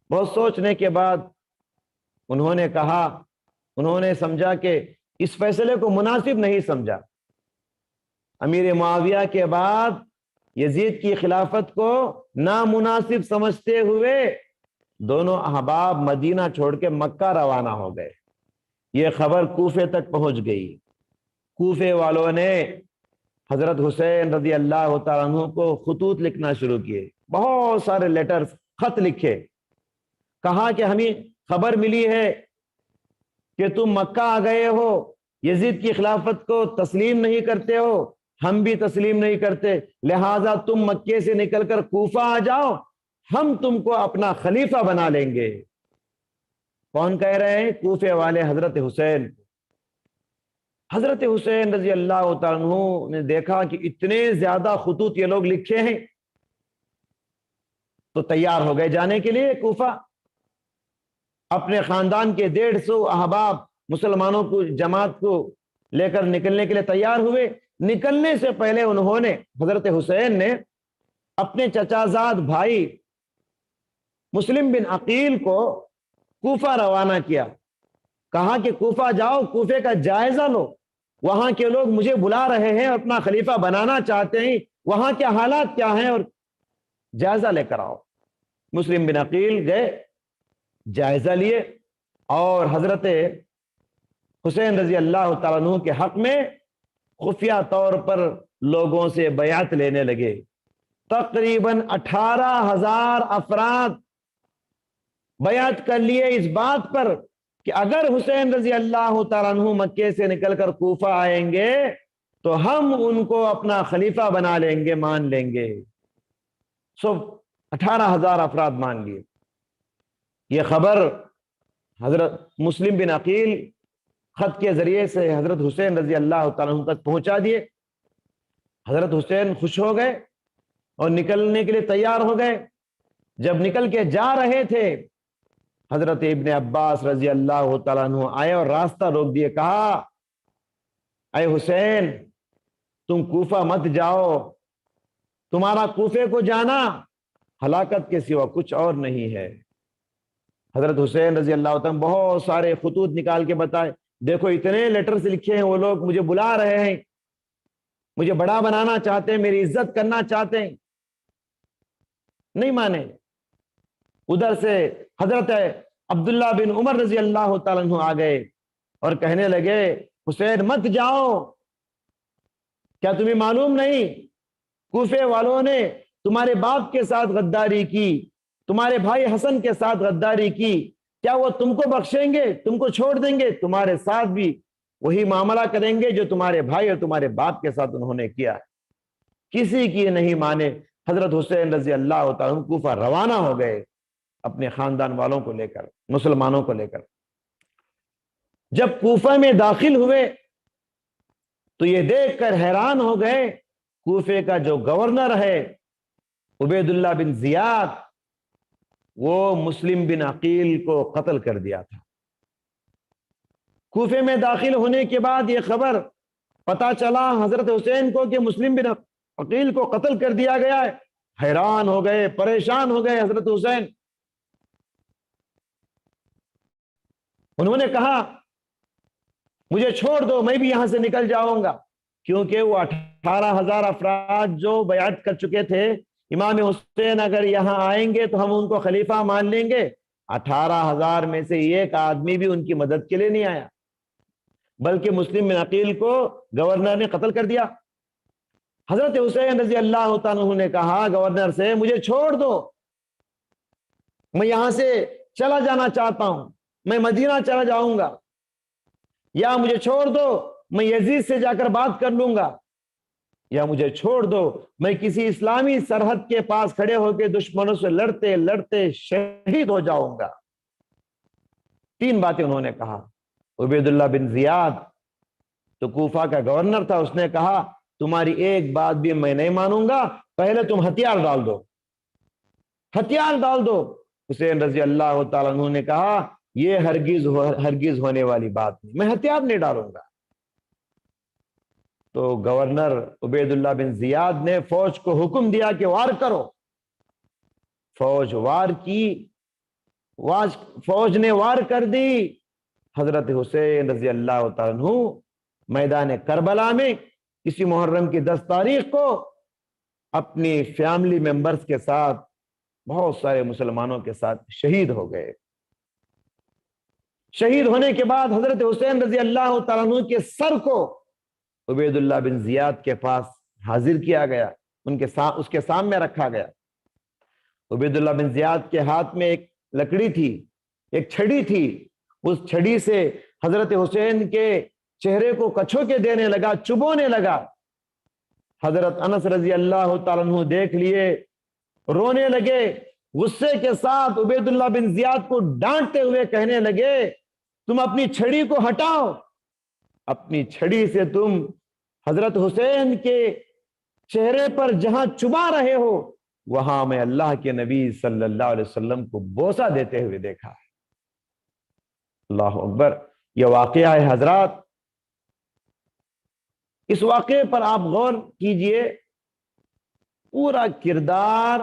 بہت سوچنے کے بعد انہوں نے کہا، انہوں نے سمجھا کہ اس فیصلے کو مناسب نہیں سمجھا۔ امیر معاویہ کے بعد یزید کی خلافت کو نامناسب سمجھتے ہوئے دونوں احباب مدینہ چھوڑ کے مکہ روانہ ہو گئے۔ یہ خبر کوفے تک پہنچ گئی۔ کوفے والوں نے حضرت حسین رضی اللہ تعالیٰ عنہ کو خطوط لکھنا شروع کیے، بہت سارے لیٹرز، خط لکھے، کہا کہ ہمیں خبر ملی ہے کہ تم مکہ آ گئے ہو، یزید کی خلافت کو تسلیم نہیں کرتے ہو، ہم بھی تسلیم نہیں کرتے، لہٰذا تم مکے سے نکل کر کوفہ آ جاؤ، ہم تم کو اپنا خلیفہ بنا لیں گے۔ کون کہہ رہے ہیں؟ کوفے والے حضرت حسین۔ حضرت حسین رضی اللہ تعالیٰ عنہ نے دیکھا کہ اتنے زیادہ خطوط یہ لوگ لکھے ہیں، تو تیار ہو گئے جانے کے لیے کوفہ۔ اپنے خاندان کے 150 احباب مسلمانوں کو، جماعت کو لے کر نکلنے کے لیے تیار ہوئے۔ نکلنے سے پہلے انہوں نے، حضرت حسین نے اپنے چچا زاد بھائی مسلم بن عقیل کو کوفہ روانہ کیا، کہا کہ کوفہ جاؤ، کوفے کا جائزہ لو، وہاں کے لوگ مجھے بلا رہے ہیں، اپنا خلیفہ بنانا چاہتے ہیں، وہاں کے حالات کیا ہیں، اور جائزہ لے کر آؤ۔ مسلم بن عقیل گئے، جائزہ لیے، اور حضرت حسین رضی اللہ تعالیٰ عنہ کے حق میں خفیہ طور پر لوگوں سے بیعت لینے لگے۔ تقریباً 18,000 افراد بیعت کر لیے اس بات پر کہ اگر حسین رضی اللہ تعالیٰ عنہ مکے سے نکل کر کوفہ آئیں گے تو ہم ان کو اپنا خلیفہ بنا لیں گے، مان لیں گے۔ 18,000 افراد مان لیے۔ یہ خبر حضرت مسلم بن عقیل خط کے ذریعے سے حضرت حسین رضی اللہ تعالیٰ عنہ تک پہنچا دیے۔ حضرت حسین خوش ہو گئے اور نکلنے کے لیے تیار ہو گئے۔ جب نکل کے جا رہے تھے، حضرت ابن عباس رضی اللہ تعالیٰ عنہ آئے اور راستہ روک دیے، کہا اے حسین تم کوفہ مت جاؤ، تمہارا کوفے کو جانا ہلاکت کے سوا کچھ اور نہیں ہے۔ حضرت حسین رضی اللہ تعالیٰ بہت سارے خطوط نکال کے بتائے، دیکھو اتنے لیٹرز لکھے ہیں، وہ لوگ مجھے بلا رہے ہیں، مجھے بڑا بنانا چاہتے ہیں، میری عزت کرنا چاہتے ہیں۔ نہیں مانے۔ ادھر سے حضرت عبداللہ بن عمر رضی اللہ تعالیٰ عنہ آ گئے اور کہنے لگے حسین مت جاؤ، کیا تمہیں معلوم نہیں کوفے والوں نے تمہارے باپ کے ساتھ غداری کی، تمہارے بھائی حسن کے ساتھ غداری کی، کیا وہ تم کو بخشیں گے، تم کو چھوڑ دیں گے؟ تمہارے ساتھ بھی وہی معاملہ کریں گے جو تمہارے بھائی اور تمہارے باپ کے ساتھ انہوں نے کیا۔ کسی کی نہیں مانے۔ حضرت حسین رضی اللہ تعالیٰ عنہ کوفہ روانہ ہو گئے اپنے خاندان والوں کو لے کر، مسلمانوں کو لے کر۔ جب کوفہ میں داخل ہوئے تو یہ دیکھ کر حیران ہو گئے، کوفے کا جو گورنر ہے عبید اللہ بن زیاد، وہ مسلم بن عقیل کو قتل کر دیا تھا۔ کوفے میں داخل ہونے کے بعد یہ خبر پتا چلا حضرت حسین کو کہ مسلم بن عقیل کو قتل کر دیا گیا ہے، حیران ہو گئے، پریشان ہو گئے حضرت حسین۔ انہوں نے کہا مجھے چھوڑ دو، میں بھی یہاں سے نکل جاؤں گا، کیونکہ وہ 18,000 افراد جو بیعت کر چکے تھے، امام حسین اگر یہاں آئیں گے تو ہم ان کو خلیفہ مان لیں گے۔ 18,000 میں سے ایک آدمی بھی ان کی مدد کے لیے نہیں آیا، بلکہ مسلم بن عقیل کو گورنر نے قتل کر دیا۔ حضرت حسین رضی اللہ تعالیٰ عنہ نے کہا گورنر سے مجھے چھوڑ دو، میں یہاں سے چلا جانا چاہتا ہوں، میں مدینہ چلا جاؤں گا، یا مجھے چھوڑ دو میں یزید سے جا کر بات کر لوں گا، یا مجھے چھوڑ دو میں کسی اسلامی سرحد کے پاس کھڑے ہو کے دشمنوں سے لڑتے لڑتے شہید ہو جاؤں گا۔ 3 باتیں انہوں نے کہا۔ عبید اللہ بن زیاد تو کوفہ کا گورنر تھا، اس نے کہا تمہاری ایک بات بھی میں نہیں مانوں گا، پہلے تم ہتھیار ڈال دو، ہتھیار ڈال دو۔ حسین رضی اللہ تعالیٰ عنہ نے کہا یہ ہرگز ہونے والی بات نہیں، میں ہتھیار نہیں ڈالوں گا۔ تو گورنر عبید اللہ بن زیاد نے فوج کو حکم دیا کہ وار کرو۔ فوج وار کی، فوج نے وار کر دی۔ حضرت حسین رضی اللہ تعالیٰ عنہ میدان کربلا میں اسی محرم کی 10 تاریخ کو اپنی فیملی ممبرز کے ساتھ، بہت سارے مسلمانوں کے ساتھ شہید ہو گئے۔ شہید ہونے کے بعد حضرت حسین رضی اللہ تعالیٰ عنہ کے سر کو عبید اللہ بن زیاد کے پاس حاضر کیا گیا، اس کے سامنے رکھا گیا۔ عبید اللہ بن زیاد کے ہاتھ میں ایک لکڑی تھی، ایک چھڑی تھی، اس چھڑی سے حضرت حسین کے چہرے کو کچھوکے دینے لگا، چبونے لگا۔ حضرت انس رضی اللہ تعالیٰ عنہ دیکھ لیے، رونے لگے، غصے کے ساتھ عبید اللہ بن زیاد کو ڈانٹتے ہوئے کہنے لگے تم اپنی چھڑی کو ہٹاؤ، اپنی چھڑی سے تم حضرت حسین کے چہرے پر جہاں چبا رہے ہو وہاں میں اللہ کے نبی صلی اللہ علیہ وسلم کو بوسہ دیتے ہوئے دیکھا ہے۔ اللہ اکبر۔ یہ واقعہ ہے حضرات، اس واقعے پر آپ غور کیجئے، پورا کردار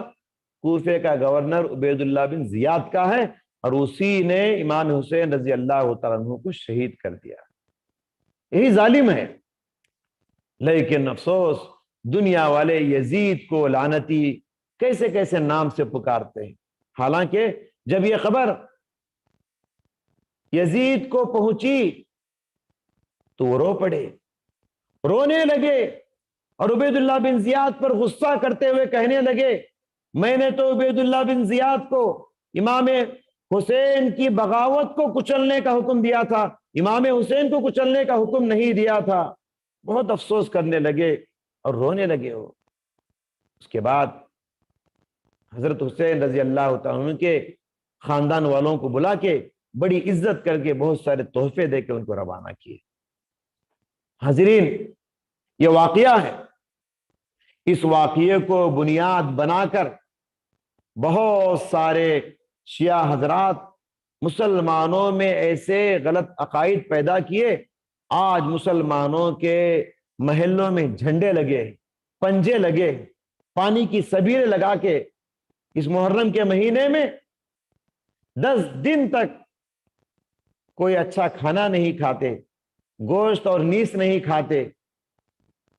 کوفے کا گورنر عبید اللہ بن زیاد کا ہے، اور اسی نے امام حسین رضی اللہ تعالیٰ عنہ کو شہید کر دیا۔ یہی ظالم ہے، لیکن افسوس دنیا والے یزید کو لعنتی کیسے کیسے نام سے پکارتے ہیں، حالانکہ جب یہ خبر یزید کو پہنچی تو وہ رو پڑے، رونے لگے، اور عبید اللہ بن زیاد پر غصہ کرتے ہوئے کہنے لگے میں نے تو عبید اللہ بن زیاد کو امام حسین کی بغاوت کو کچلنے کا حکم دیا تھا، امام حسین کو کچلنے کا حکم نہیں دیا تھا۔ بہت افسوس کرنے لگے اور رونے لگے ہو۔ اس کے بعد حضرت حسین رضی اللہ تعالیٰ عنہ کے خاندان والوں کو بلا کے بڑی عزت کر کے بہت سارے تحفے دے کے ان کو روانہ کیے۔ حاضرین، یہ واقعہ ہے، اس واقعے کو بنیاد بنا کر بہت سارے شیعہ حضرات مسلمانوں میں ایسے غلط عقائد پیدا کیے، آج مسلمانوں کے محلوں میں جھنڈے لگے، پنجے لگے، پانی کی سبیلیں لگا کے اس محرم کے مہینے میں 10 دن تک کوئی اچھا کھانا نہیں کھاتے، گوشت اور نیس نہیں کھاتے،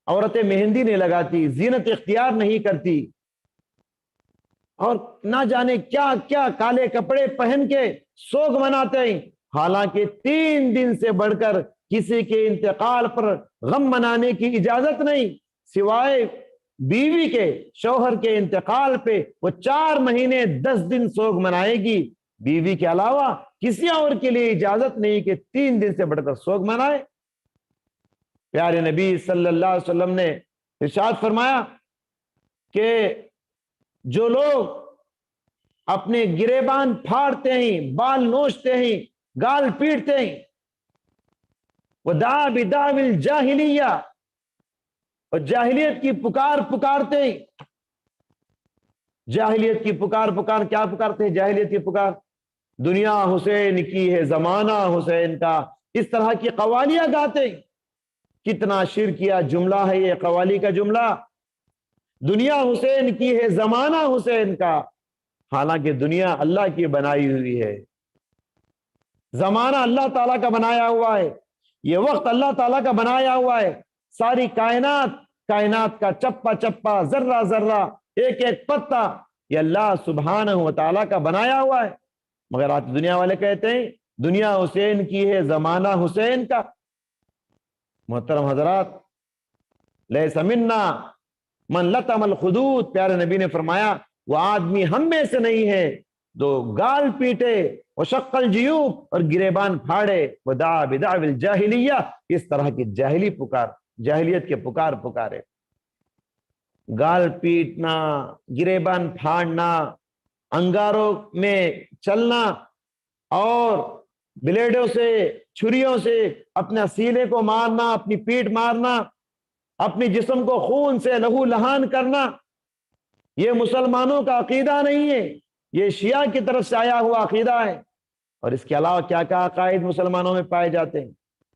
عورتیں مہندی نہیں لگاتی، زینت اختیار نہیں کرتی، اور نہ جانے کیا کیا کالے کپڑے پہن کے سوگ مناتے ہیں، حالانکہ 3 دن سے بڑھ کر کسی کے انتقال پر غم منانے کی اجازت نہیں، سوائے بیوی کے، شوہر کے انتقال پہ وہ 4 مہینے 10 دن سوگ منائے گی، بیوی کے علاوہ کسی اور کے لیے اجازت نہیں کہ 3 دن سے بڑھ کر سوگ منائے۔ پیارے نبی صلی اللہ علیہ وسلم نے ارشاد فرمایا کہ جو لوگ اپنے گریبان پھاڑتے ہیں، بال نوچتے ہیں، گال پیٹتے ہیں، وَدَعَا بِدَعْوِ الْجَاهِلِيَّةِ، اور جاہلیت کی پکار پکارتے ہیں۔ جاہلیت کی پکار کیا پکارتے ہیں؟ جاہلیت کی پکار دنیا حسین کی ہے، زمانہ حسین کا، اس طرح کی قوالیاں گاتے ہیں۔ کتنا شرکیہ جملہ ہے یہ قوالی کا جملہ، دنیا حسین کی ہے، زمانہ حسین کا، حالانکہ دنیا اللہ کی بنائی ہوئی ہے، زمانہ اللہ تعالیٰ کا بنایا ہوا ہے، یہ وقت اللہ تعالیٰ کا بنایا ہوا ہے، ساری کائنات کا چپا چپا، ذرہ ذرہ، ایک ایک پتا یہ اللہ سبحانہ و تعالیٰ کا بنایا ہوا ہے، مگر آج دنیا والے کہتے ہیں دنیا حسین کی ہے، زمانہ حسین کا۔ محترم حضرات، لیس منا من لطم الخدود، پیارے نبی نے فرمایا وہ آدمی ہم میں سے نہیں ہے جو گال پیٹے، وشق الجیوب، اور گریبان پھاڑے، ودعا بدعو الجاہلیہ، اس طرح کی جاہلیت کے پکارے۔ گال پیٹنا، گریبان پھاڑنا، انگاروں میں چلنا اور بلیڈوں سے، چھریوں سے اپنے سینے کو مارنا، اپنی پیٹ مارنا، اپنی جسم کو خون سے لہو لہان کرنا یہ مسلمانوں کا عقیدہ نہیں ہے، یہ شیعہ کی طرف سے آیا ہوا عقیدہ ہے۔ اور اس کے علاوہ کیا کیا عقائد مسلمانوں میں پائے جاتے ہیں۔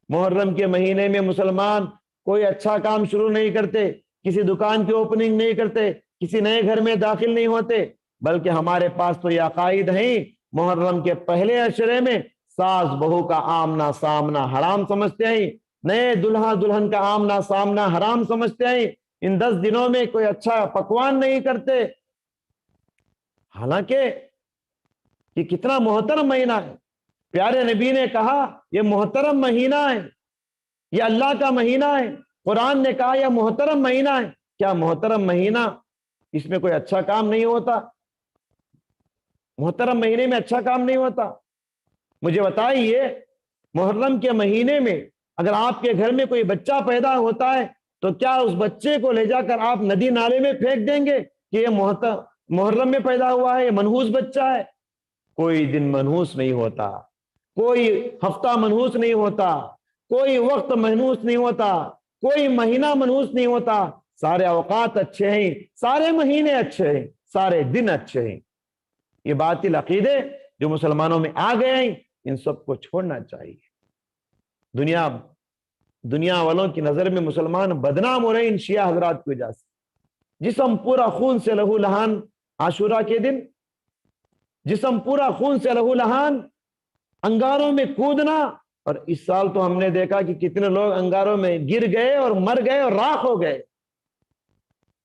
محرم کے مہینے میں مسلمان کوئی اچھا کام شروع نہیں کرتے، کسی دکان کی اوپننگ نہیں کرتے، کسی نئے گھر میں داخل نہیں ہوتے، بلکہ ہمارے پاس تو یہ عقائد ہیں محرم کے پہلے عشرے میں ساس بہو کا آمنا سامنا حرام سمجھتے ہیں، نئے دلہا دلہن کا آمنا سامنا حرام سمجھتے ہیں، ان 10 دنوں میں کوئی اچھا پکوان نہیں کرتے۔ حالانکہ یہ کتنا محترم مہینہ ہے، پیارے نبی نے کہا یہ محترم مہینہ ہے، یہ اللہ کا مہینہ ہے، قرآن نے کہا یہ محترم مہینہ ہے۔ کیا محترم مہینہ اس میں کوئی اچھا کام نہیں ہوتا؟ محترم مہینے میں اچھا کام نہیں ہوتا؟ مجھے بتائیے، محرم کے مہینے میں اگر آپ کے گھر میں کوئی بچہ پیدا ہوتا ہے تو کیا اس بچے کو لے جا کر آپ ندی نالے میں پھینک دیں گے کہ یہ محرم میں پیدا ہوا ہے، یہ منحوس بچہ ہے؟ کوئی دن منحوس نہیں ہوتا، کوئی ہفتہ منحوس نہیں ہوتا، کوئی وقت منحوس نہیں ہوتا، کوئی مہینہ منحوس نہیں ہوتا۔ سارے اوقات اچھے ہیں، سارے مہینے اچھے ہیں، سارے دن اچھے ہیں۔ یہ باطل عقیدے جو مسلمانوں میں آ گئے ہیں، ان سب کو چھوڑنا چاہیے۔ دنیا والوں کی نظر میں مسلمان بدنام ہو رہے ہیں ان شیعہ حضرات کی وجہ سے۔ جسم پورا خون سے لہو لہان عاشورہ کے دن، جسم پورا خون سے لہو لہان، انگاروں میں کودنا۔ اور اس سال تو ہم نے دیکھا کہ کتنے لوگ انگاروں میں گر گئے اور مر گئے اور راکھ ہو گئے۔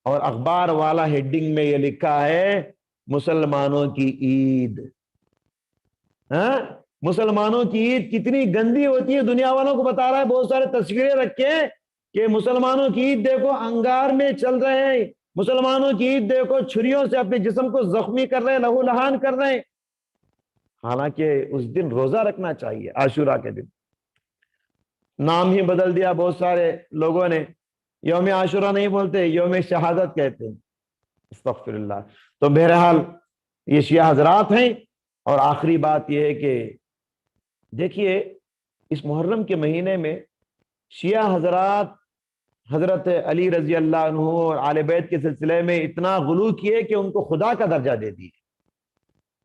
اور اخبار والا ہیڈنگ میں یہ لکھا ہے مسلمانوں کی عید۔ ہاں، مسلمانوں کی عید کتنی گندی ہوتی ہے، دنیا والوں کو بتا رہا ہے، بہت سارے تصویریں رکھے کہ مسلمانوں کی عید دیکھو انگار میں چل رہے ہیں، مسلمانوں کی عید دیکھو چھریوں سے اپنے جسم کو زخمی کر رہے ہیں، لہو لہان کر رہے ہیں۔ حالانکہ اس دن روزہ رکھنا چاہیے، عاشورہ کے دن۔ نام ہی بدل دیا بہت سارے لوگوں نے، یوم عاشورہ نہیں بولتے، یوم شہادت کہتے ہیں۔ استغفر اللہ۔ تو بہرحال یہ شیعہ حضرات ہیں۔ اور آخری بات یہ ہے کہ دیکھیے اس محرم کے مہینے میں شیعہ حضرات حضرت علی رضی اللہ عنہ اور آل بیت کے سلسلے میں اتنا غلو کیے کہ ان کو خدا کا درجہ دے دیے۔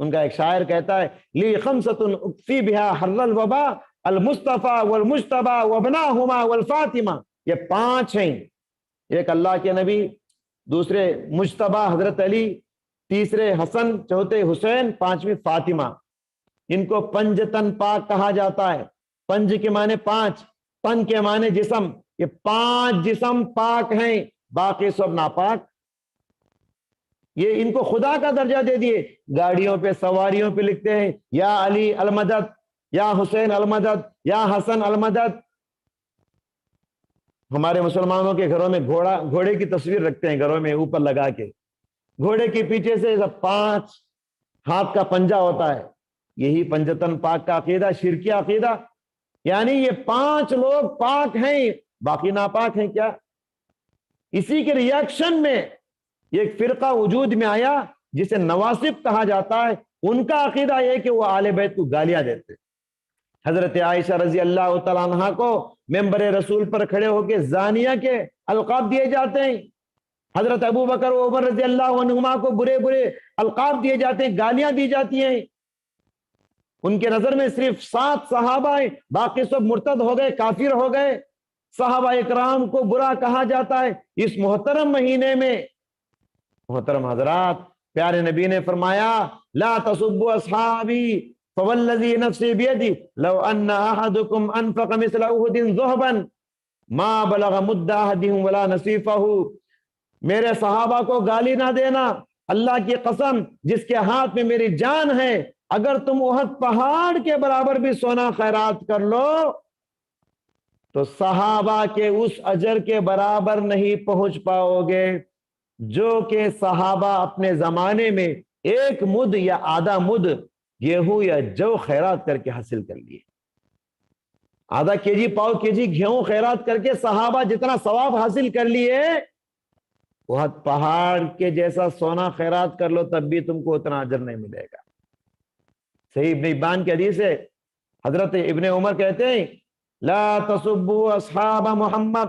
ان کا ایک شاعر کہتا ہے لی خمسۃ اکفی بہا حر الوبا المصطفیٰ والمجتبی وابناہما والفاطمہ۔ یہ 5 ہیں، ایک اللہ کے نبی، دوسرے مجتبی حضرت علی، تیسرے حسن، چوتھے حسین، 5ویں فاطمہ۔ ان کو پنجتن پاک کہا جاتا ہے۔ پنج کے معنی 5، تن کے معنی جسم۔ یہ 5 جسم پاک ہیں، باقی سب ناپاک۔ یہ ان کو خدا کا درجہ دے دیے۔ گاڑیوں پہ سواریوں پہ لکھتے ہیں یا علی المدد، یا حسین المدد، یا حسن المدد۔ ہمارے مسلمانوں کے گھروں میں گھوڑے کی تصویر رکھتے ہیں گھروں میں اوپر لگا کے، گھوڑے کے پیچھے سے 5 ہاتھ کا پنجہ ہوتا ہے۔ یہی پنجتن پاک کا عقیدہ، شرکی عقیدہ، یعنی یہ 5 لوگ پاک ہیں، باقی ناپاک ہیں کیا؟ اسی کے ریاکشن میں ایک فرقہ وجود میں آیا جسے نواصب کہا جاتا ہے۔ ان کا عقیدہ یہ کہ وہ آل بیت کو گالیاں دیتے۔ حضرت عائشہ رضی اللہ تعالیٰ عنہ کو ممبر رسول پر کھڑے ہو کے زانیہ کے القاب دیے جاتے ہیں۔ حضرت ابو بکر و عمر رضی اللہ عنہما کو برے برے القاب دیے جاتے ہیں، گالیاں دی جاتی ہیں۔ ان کے نظر میں صرف 7 صحابہ ہیں، باقی سب مرتد ہو گئے، کافر ہو گئے۔ صحابہ اکرام کو برا کہا جاتا ہے۔ اس محترم مہینے میں محترم حضرات، پیارے نبی نے فرمایا لا تسبوا اصحابی فوالذی نفسی بیدی لو ان احدکم انفق مثل احد ذهبا ما بلغ مد احدهم ولا نصیفہ۔ میرے صحابہ کو گالی نہ دینا، اللہ کی قسم جس کے ہاتھ میں میری جان ہے، اگر تم احد پہاڑ کے برابر بھی سونا خیرات کر لو تو صحابہ کے اس اجر کے برابر نہیں پہنچ پاؤ گے جو کہ صحابہ اپنے زمانے میں 1 مد یا آدھا مد گیہوں یا جو خیرات کر کے حاصل کر لیے۔ آدھا کیجی پاؤ کیجی گیہوں خیرات کر کے صحابہ جتنا ثواب حاصل کر لیے، احد پہاڑ کے جیسا سونا خیرات کر لو تب بھی تم کو اتنا اجر نہیں ملے گا۔ صحیح ابن حبان کی حدیث ہے، حضرت ابن عمر کہتے ہیں لا تسبوا اصحاب محمد